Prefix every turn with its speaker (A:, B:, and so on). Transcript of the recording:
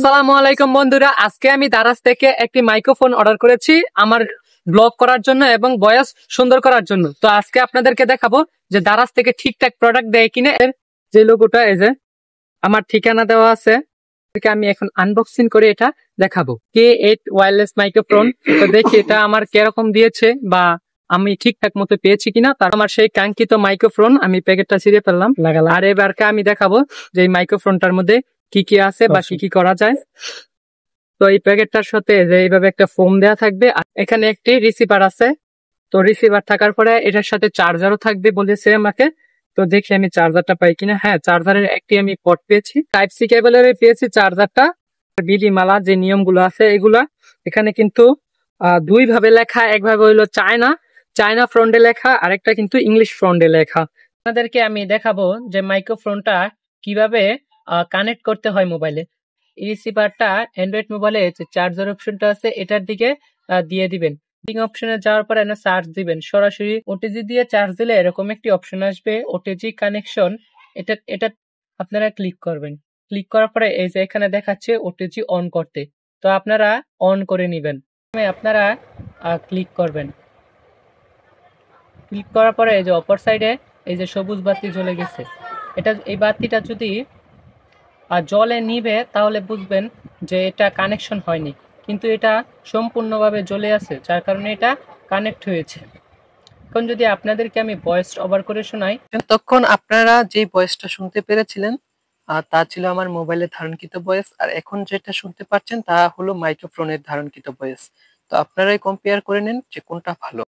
A: আসসালামু আলাইকুম বন্ধুরা, আজকে আমি দারাজ থেকে একটি মাইক্রোফোন অর্ডার করেছি আমার ব্লগ করার জন্য এবং ভয়েস সুন্দর করার জন্য। তো আজকে আপনাদেরকে দেখাবো যে দারাজ থেকে ঠিকঠাক প্রোডাক্ট দেয় কিনা। এর যে লোগোটা, এই যে আমার ঠিকানা দেওয়া আছে, আমি এখন আনবক্সিং করে এটা দেখাবো। K8 wireless microphone. তো দেখি এটা আমার কিরকম দিয়েছে বা আমি ঠিকঠাক মতো পেয়েছি কিনা। তার আমার সেই কাঙ্ক্ষিত মাইক্রোফোন আমি প্যাকেটটা ছিঁড়ে ফেললাম, আর এবারকে আমি দেখাবো যে এই মাইক্রোফোনটার মধ্যে কি কি আছে বা কি কি করা যায়। তো এই প্যাকেটটার সাথে যে এইভাবে একটা ফোম দেওয়া থাকবে, আর এখানে একটি রিসিভার আছে। তো রিসিভার থাকার পরে এটার সাথে চার্জারও থাকবে বলেছে আমাকে। তো দেখি আমি চার্জারটা পাই কিনা। হ্যাঁ, চার্জারের একটি আমি পট পেয়েছি, টাইপ সি কেবলের পেয়েছি চার্জারটা। বিডি মালা যে নিয়মগুলো আছে এগুলা এখানে কিন্তু দুই ভাবে লেখা, একভাবে হইলো চায়না ফ্রন্টে লেখা, আরেকটা কিন্তু ইংলিশ ফ্রন্টে লেখা। আপনাদেরকে আমি দেখাবো যে মাইক্রোফোনটা কিভাবে কানেক্ট করতে হয় মোবাইলে। এই রিসিভারটা অ্যান্ড্রয়েড মোবাইলে যে চার্জার অপশনটা আছে এটার দিকে দিয়ে দিবেন। অপশনে যাওয়ার পর এখানে চার্জ দিবেন। সরাসরি ওটিজি দিয়ে চার্জ দিলে এরকম একটি অপশন আসবে, ওটিজি কানেকশন। এটা আপনারা ক্লিক করবেন। ক্লিক করার পরে এই যে এখানে দেখাচ্ছে ওটিজি অন করতে, তো আপনারা অন করে নেবেন। আপনারা ক্লিক করবেন। ক্লিক করার পরে এই যে অপর সাইডে এই যে সবুজ বাতি জ্বলে গেছে, এই বাতিটা যদি জলে নিবে তাহলে বুঝবেন যে এটা কানেকশন হয়নি, কিন্তু এটা সম্পূর্ণভাবে জ্বলে আছে, যার কারণে এটা কানেক্ট হয়েছে। এখন যদি আপনাদেরকে আমি ভয়েস ওভার করে শোনাই, তখন আপনারা যে ভয়েসটা শুনতে পেরেছিলেন তা ছিল আমার মোবাইলে ধারণকৃত ভয়েস, আর এখন যেটা শুনতে পাচ্ছেন তা হলো মাইক্রোফোনের ধারণকৃত ভয়েস। তো আপনারাই কম্পেয়ার করে নেন যে কোনটা ভালো।